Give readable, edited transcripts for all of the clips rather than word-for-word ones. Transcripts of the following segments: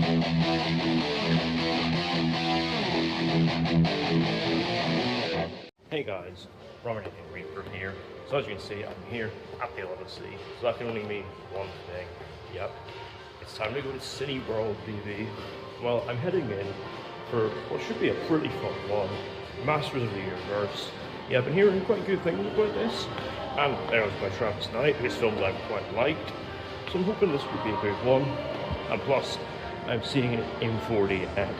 Hey guys, Robert Reaper here. So as you can see, I'm here at the Odyssey. So that can only mean one thing. Yep, it's time to go to City World, BB. Well, I'm heading in for what should be a pretty fun one, Masters of the Universe. Yeah, I've been hearing quite good things about this, and there was by Travis Knight, whose films I've quite liked. So I'm hoping this would be a good one. And plus, I'm seeing it in 40x.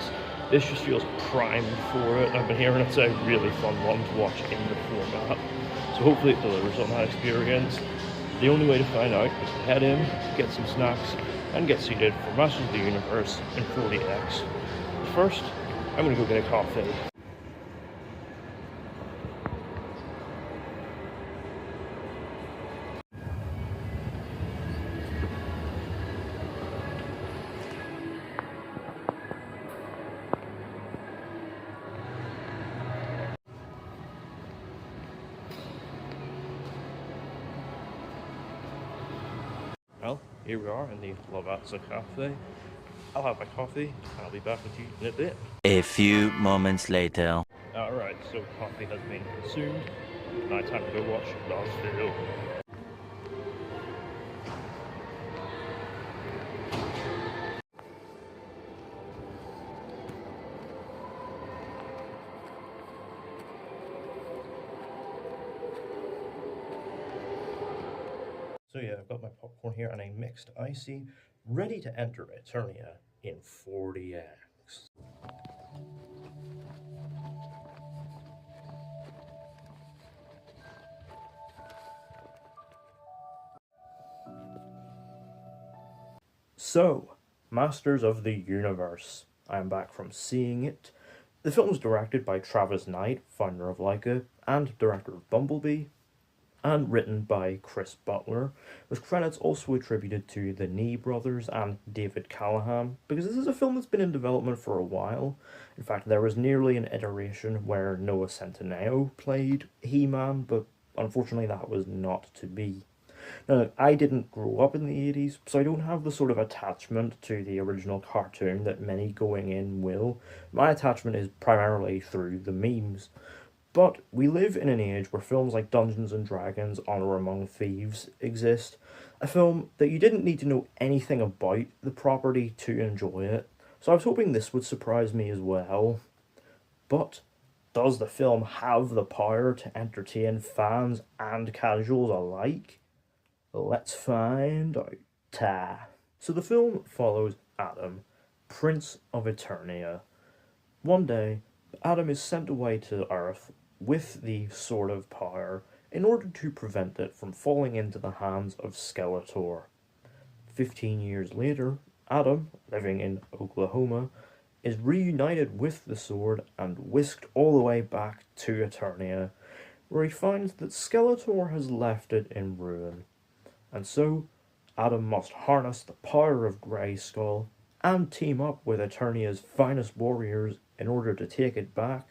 This just feels primed for it. I've been hearing it's a really fun one to watch in the format. So hopefully it delivers on that experience. The only way to find out is to head in, get some snacks, and get seated for Masters of the Universe in 40x. But first, I'm gonna go get a coffee. Well, here we are in the Lavazza Cafe. I'll have my coffee, and I'll be back with you in a bit. A few moments later. Alright, so coffee has been consumed. Now time to go watch the film. So yeah, I've got my popcorn here and a mixed icy, ready to enter Eternia in 40x. So, Masters of the Universe. I am back from seeing it. The film was directed by Travis Knight, founder of Laika, and director of Bumblebee, and written by Chris Butler, with credits also attributed to the Nee brothers and David Callahan, because this is a film that's been in development for a while. In fact, there was nearly an iteration where Noah Centineo played He-Man, but unfortunately that was not to be. Now, I didn't grow up in the 80s, so I don't have the sort of attachment to the original cartoon that many going in will. My attachment is primarily through the memes. But we live in an age where films like Dungeons and Dragons, Honor Among Thieves exist. A film that you didn't need to know anything about the property to enjoy it. So I was hoping this would surprise me as well. But does the film have the power to entertain fans and casuals alike? Let's find out. So the film follows Adam, Prince of Eternia. One day, Adam is sent away to Earth with the Sword of Power in order to prevent it from falling into the hands of Skeletor. 15 years later, Adam, living in Oklahoma, is reunited with the sword and whisked all the way back to Eternia, where he finds that Skeletor has left it in ruin. And so, Adam must harness the power of Grayskull and team up with Eternia's finest warriors in order to take it back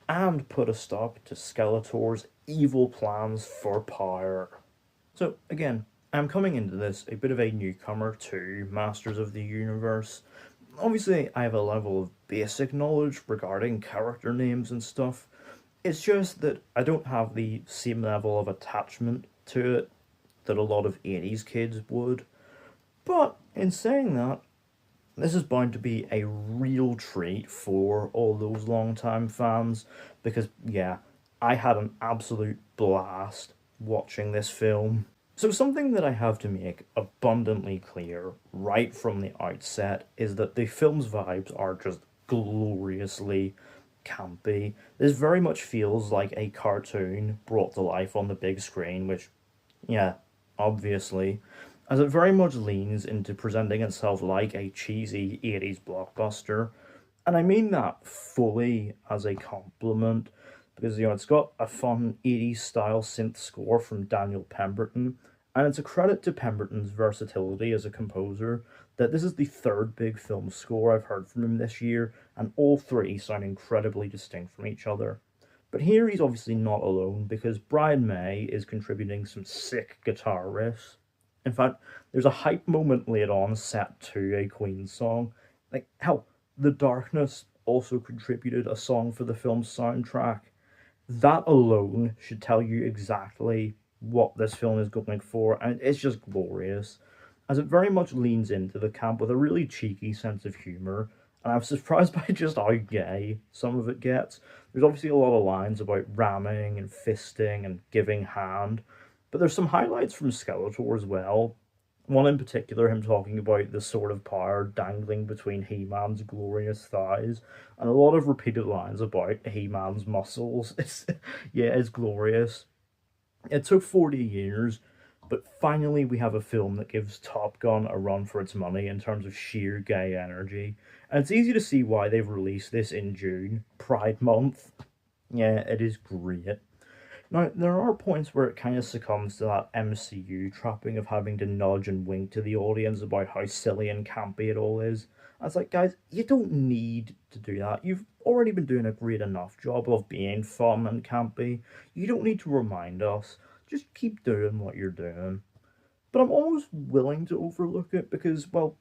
and put a stop to Skeletor's evil plans for power. So, again, I'm coming into this a bit of a newcomer to Masters of the Universe. Obviously, I have a level of basic knowledge regarding character names and stuff. It's just that I don't have the same level of attachment to it that a lot of 80s kids would. But in saying that, this is bound to be a real treat for all those long-time fans, because, yeah, I had an absolute blast watching this film. So something that I have to make abundantly clear right from the outset is that the film's vibes are just gloriously campy. This very much feels like a cartoon brought to life on the big screen, which, yeah, obviously, as it very much leans into presenting itself like a cheesy 80s blockbuster. And I mean that fully as a compliment, because, it's got a fun 80s style synth score from Daniel Pemberton, and it's a credit to Pemberton's versatility as a composer that this is the third big film score I've heard from him this year, and all three sound incredibly distinct from each other. But here he's obviously not alone, because Brian May is contributing some sick guitar riffs. In fact, there's a hype moment later on set to a Queen song, Like, hell, The Darkness also contributed a song for the film's soundtrack. That alone should tell you exactly what this film is going for, and it's just glorious, as it very much leans into the camp with a really cheeky sense of humour, and I'm surprised by just how gay some of it gets. There's obviously a lot of lines about ramming and fisting and giving hand, but there's some highlights from Skeletor as well. One in particular, him talking about the sword of power dangling between He-Man's glorious thighs, and a lot of repeated lines about He-Man's muscles. It's glorious. It took 40 years, but finally we have a film that gives Top Gun a run for its money in terms of sheer gay energy. And it's easy to see why they've released this in June, Pride Month. Yeah, it is great. Now, there are points where it kind of succumbs to that MCU trapping of having to nudge and wink to the audience about how silly and campy it all is. And it's like, guys, you don't need to do that. You've already been doing a great enough job of being fun and campy. You don't need to remind us. Just keep doing what you're doing. But I'm almost willing to overlook it because, well,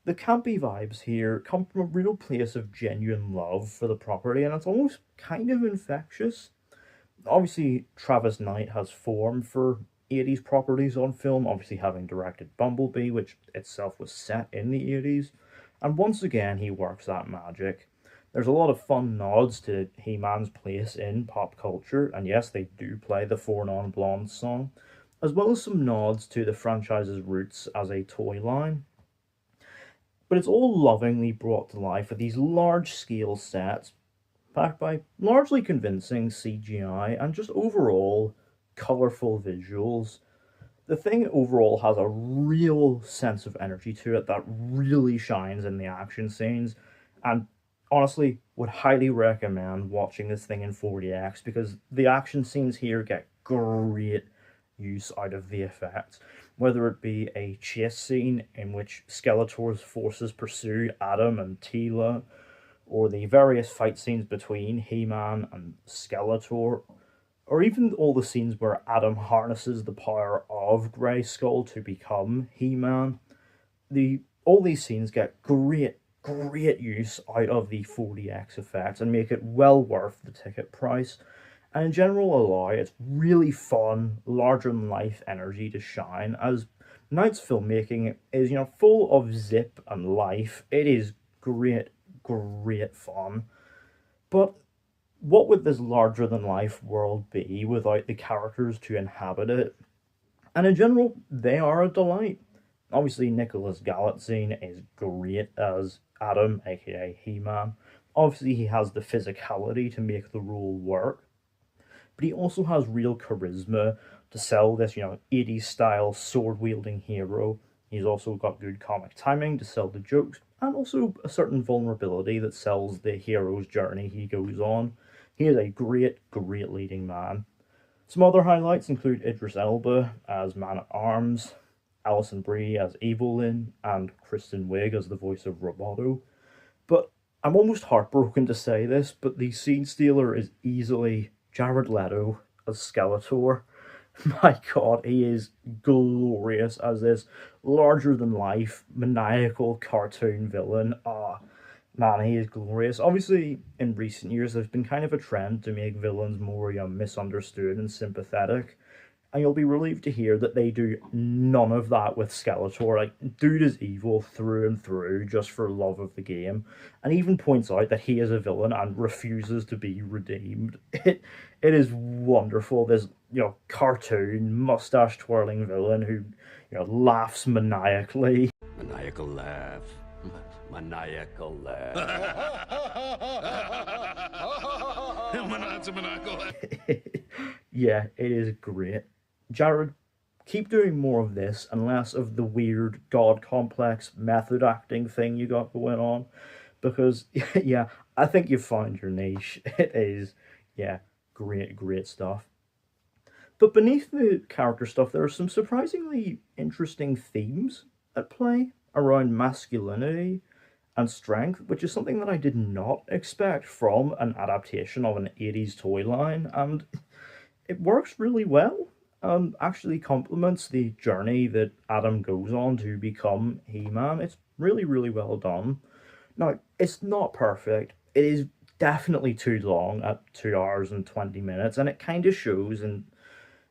the campy vibes here come from a real place of genuine love for the property, and it's almost kind of infectious. Obviously, Travis Knight has form for 80s properties on film, obviously having directed Bumblebee, which itself was set in the 80s. And once again, he works that magic. There's a lot of fun nods to He-Man's place in pop culture, and yes, they do play the Four Non Blondes song, as well as some nods to the franchise's roots as a toy line. But it's all lovingly brought to life with these large scale sets, backed by largely convincing CGI and just overall colourful visuals. The thing overall has a real sense of energy to it that really shines in the action scenes, and honestly would highly recommend watching this thing in 40x because the action scenes here get great use out of the effects, whether it be a chase scene in which Skeletor's forces pursue Adam and Teela, or the various fight scenes between He-Man and Skeletor, or even all the scenes where Adam harnesses the power of Grayskull to become He-Man. All these scenes get great use out of the 40x effects and make it well worth the ticket price. And in general allow its really fun, larger than life energy to shine, as Knight's filmmaking is, full of zip and life. It is great fun. But what would this larger than life world be without the characters to inhabit it? And in general, they are a delight. Obviously, Nicholas Galitzine is great as Adam, aka He-Man. Obviously, he has the physicality to make the role work, but he also has real charisma to sell this, 80s style sword wielding hero. He's also got good comic timing to sell the jokes, and also a certain vulnerability that sells the hero's journey he goes on. He is a great leading man. Some other highlights include Idris Elba as Man-at-Arms, Alison Brie as Evelyn, and Kristen Wiig as the voice of Roboto. But I'm almost heartbroken to say this, but the scene stealer is easily Jared Leto as Skeletor. My god, he is glorious as this larger-than-life, maniacal cartoon villain. Man, he is glorious. Obviously, in recent years, there's been kind of a trend to make villains more misunderstood and sympathetic. And you'll be relieved to hear that they do none of that with Skeletor. Like, dude is evil through and through, just for love of the game. And even points out that he is a villain and refuses to be redeemed. It is wonderful. This, cartoon, mustache-twirling villain who, laughs maniacally. Maniacal laugh. Maniacal laugh. Maniacal laugh. Yeah, it is great. Jared, keep doing more of this and less of the weird god complex method acting thing you got going on, because yeah, I think you've found your niche. It is, yeah, great stuff. But beneath the character stuff, there are some surprisingly interesting themes at play around masculinity and strength, which is something that I did not expect from an adaptation of an 80s toy line, and it works really well. Actually complements the journey that Adam goes on to become He-Man. It's really well done. Now, it's not perfect. It is definitely too long at 2 hours and 20 minutes, and it kind of shows in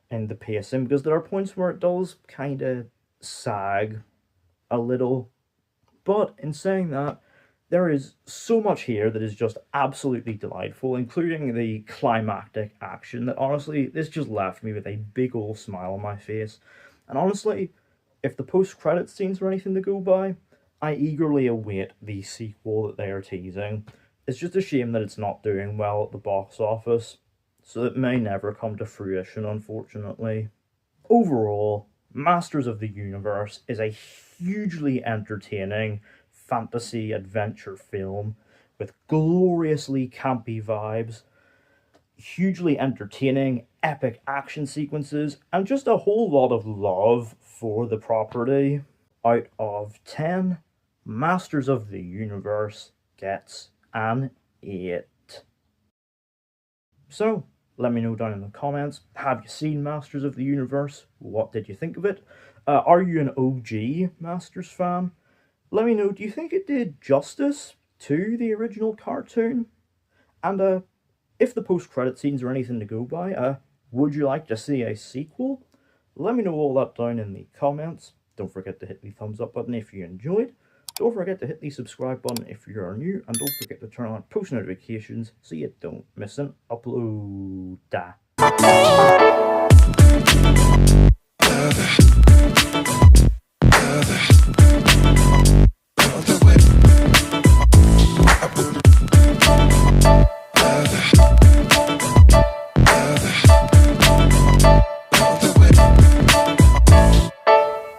the pacing because there are points where it does kind of sag a little. But in saying that, there is so much here that is just absolutely delightful, including the climactic action that honestly, this just left me with a big old smile on my face. And honestly, if the post-credit scenes are anything to go by, I eagerly await the sequel that they are teasing. It's just a shame that it's not doing well at the box office, so it may never come to fruition, unfortunately. Overall, Masters of the Universe is a hugely entertaining fantasy adventure film with gloriously campy vibes, hugely entertaining, epic action sequences, and just a whole lot of love for the property. Out of 10, Masters of the Universe gets an 8. So, let me know down in the comments, have you seen Masters of the Universe? What did you think of it? Are you an OG Masters fan? Let me know, do you think it did justice to the original cartoon? And if the post-credit scenes are anything to go by, would you like to see a sequel? Let me know all that down in the comments. Don't forget to hit the thumbs up button if you enjoyed. Don't forget to hit the subscribe button if you're new, and don't forget to turn on post notifications so you don't miss an upload.